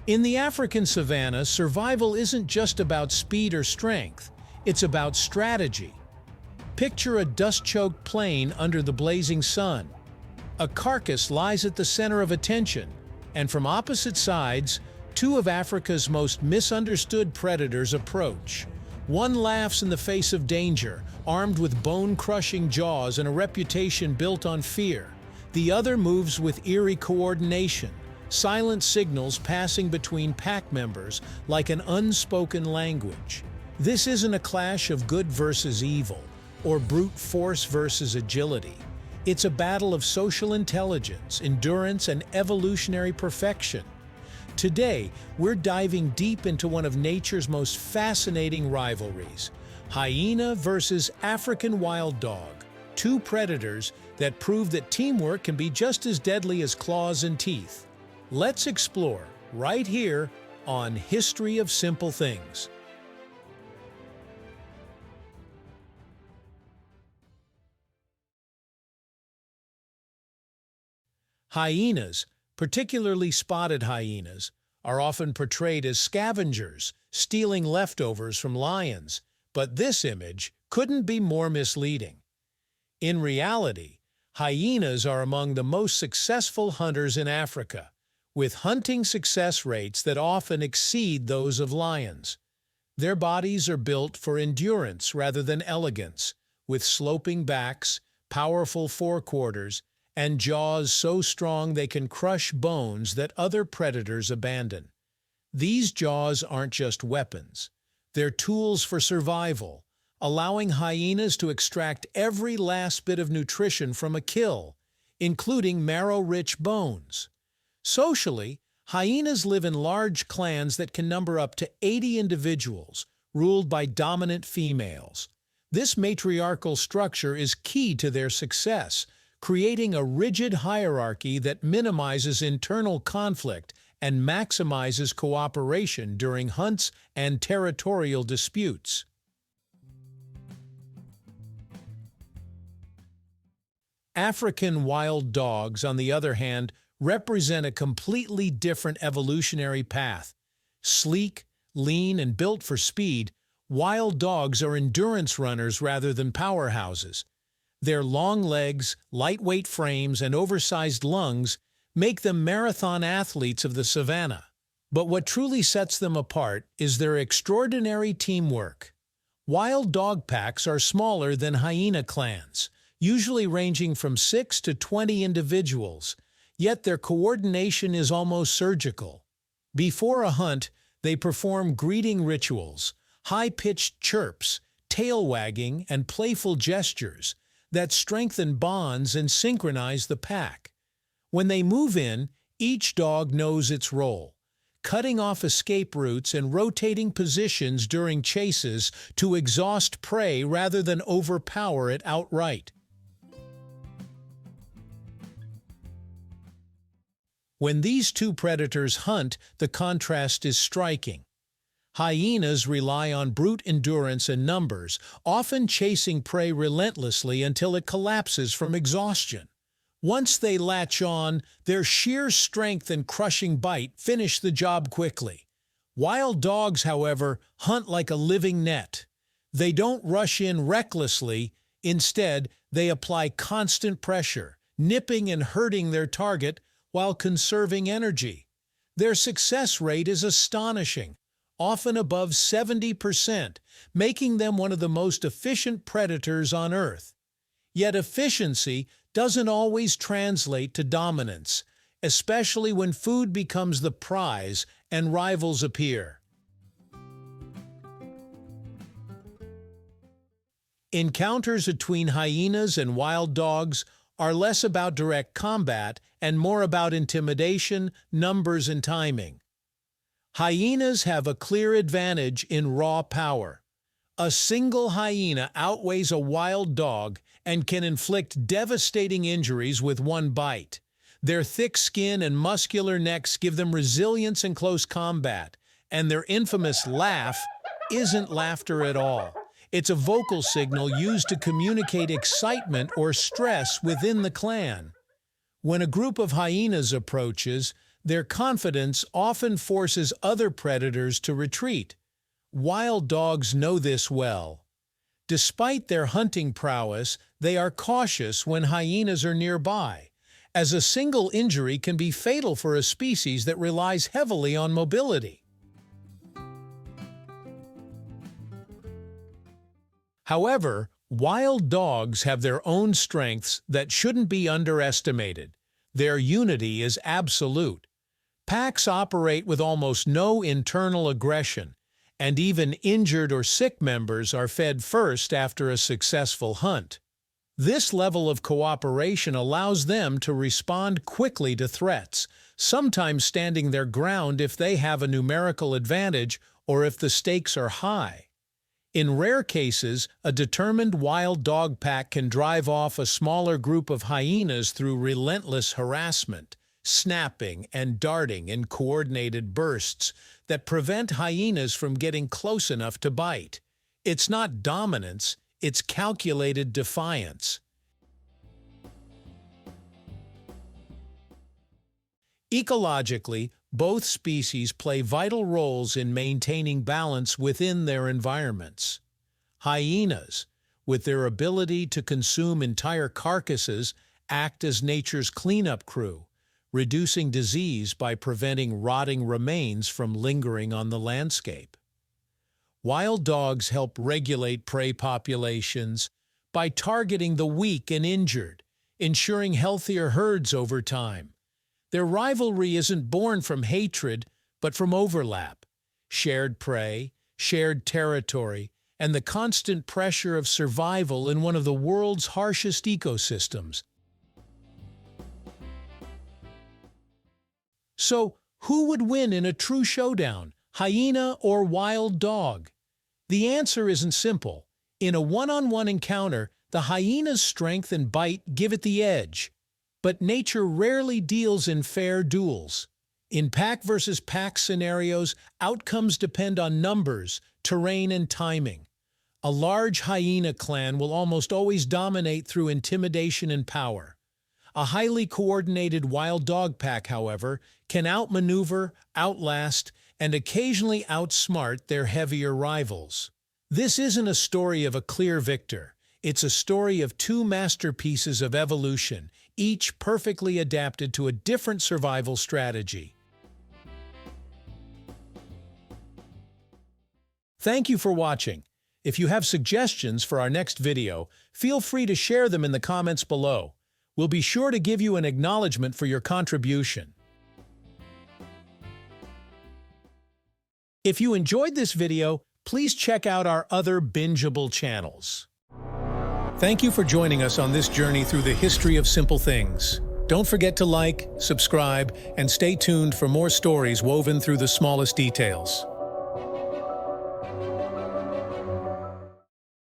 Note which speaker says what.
Speaker 1: In the African savanna, survival isn't just about speed or strength, it's about strategy. Picture a dust-choked plain under the blazing sun. A carcass lies at the center of attention, and from opposite sides, two of Africa's most misunderstood predators approach. One laughs in the face of danger, armed with bone-crushing jaws and a reputation built on fear. The other moves with eerie coordination, silent signals passing between pack members like an unspoken language. This isn't a clash of good versus evil, or brute force versus agility. It's a battle of social intelligence, endurance, and evolutionary perfection. Today, we're diving deep into one of nature's most fascinating rivalries, hyena versus African wild dog, two predators that prove that teamwork can be just as deadly as claws and teeth. Let's explore right here on History of Simple Things. Hyenas, particularly spotted hyenas, are often portrayed as scavengers, stealing leftovers from lions, but this image couldn't be more misleading. In reality, hyenas are among the most successful hunters in Africa, with hunting success rates that often exceed those of lions. Their bodies are built for endurance rather than elegance, with sloping backs, powerful forequarters, and jaws so strong they can crush bones that other predators abandon. These jaws aren't just weapons. They're tools for survival, allowing hyenas to extract every last bit of nutrition from a kill, including marrow-rich bones. Socially, hyenas live in large clans that can number up to 80 individuals, ruled by dominant females. This matriarchal structure is key to their success, creating a rigid hierarchy that minimizes internal conflict and maximizes cooperation during hunts and territorial disputes. African wild dogs, on the other hand, represent a completely different evolutionary path. Sleek, lean, and built for speed, wild dogs are endurance runners rather than powerhouses. Their long legs, lightweight frames, and oversized lungs make them marathon athletes of the savanna. But what truly sets them apart is their extraordinary teamwork. Wild dog packs are smaller than hyena clans, usually ranging from 6 to 20 individuals, yet their coordination is almost surgical. Before a hunt, they perform greeting rituals, high-pitched chirps, tail wagging, and playful gestures that strengthen bonds and synchronize the pack. When they move in, each dog knows its role, cutting off escape routes and rotating positions during chases to exhaust prey rather than overpower it outright. When these two predators hunt, the contrast is striking. Hyenas rely on brute endurance and numbers, often chasing prey relentlessly until it collapses from exhaustion. Once they latch on, their sheer strength and crushing bite finish the job quickly. Wild dogs, however, hunt like a living net. They don't rush in recklessly. Instead, they apply constant pressure, nipping and hurting their target while conserving energy. Their success rate is astonishing, often above 70%, making them one of the most efficient predators on Earth. Yet efficiency doesn't always translate to dominance, especially when food becomes the prize and rivals appear. Encounters between hyenas and wild dogs are less about direct combat and more about intimidation, numbers, and timing. Hyenas have a clear advantage in raw power. A single hyena outweighs a wild dog and can inflict devastating injuries with one bite. Their thick skin and muscular necks give them resilience in close combat, and their infamous laugh isn't laughter at all. It's a vocal signal used to communicate excitement or stress within the clan. When a group of hyenas approaches, Their confidence often forces other predators to retreat. Wild dogs know this well. Despite their hunting prowess, they are cautious when hyenas are nearby, as a single injury can be fatal for a species that relies heavily on mobility. However, wild dogs have their own strengths that shouldn't be underestimated. Their unity is absolute. Packs operate with almost no internal aggression, and even injured or sick members are fed first after a successful hunt. This level of cooperation allows them to respond quickly to threats, sometimes standing their ground if they have a numerical advantage or if the stakes are high. In rare cases, a determined wild dog pack can drive off a smaller group of hyenas through relentless harassment, snapping and darting in coordinated bursts that prevent hyenas from getting close enough to bite. It's not dominance, it's calculated defiance. Ecologically, both species play vital roles in maintaining balance within their environments. Hyenas, with their ability to consume entire carcasses, act as nature's cleanup crew, reducing disease by preventing rotting remains from lingering on the landscape. Wild dogs help regulate prey populations by targeting the weak and injured, ensuring healthier herds over time. Their rivalry isn't born from hatred, but from overlap, shared prey, shared territory, and the constant pressure of survival in one of the world's harshest ecosystems. So, who would win in a true showdown, hyena or wild dog? The answer isn't simple. In a one-on-one encounter, the hyena's strength and bite give it the edge. But nature rarely deals in fair duels. In pack versus pack scenarios, outcomes depend on numbers, terrain, and timing. A large hyena clan will almost always dominate through intimidation and power. A highly coordinated wild dog pack, however, can outmaneuver, outlast, and occasionally outsmart their heavier rivals. This isn't a story of a clear victor. It's a story of two masterpieces of evolution, each perfectly adapted to a different survival strategy. Thank you for watching. If you have suggestions for our next video, feel free to share them in the comments below. We'll be sure to give you an acknowledgement for your contribution. If you enjoyed this video, please check out our other bingeable channels. Thank you for joining us on this journey through the history of simple things. Don't forget to like, subscribe, and stay tuned for more stories woven through the smallest details.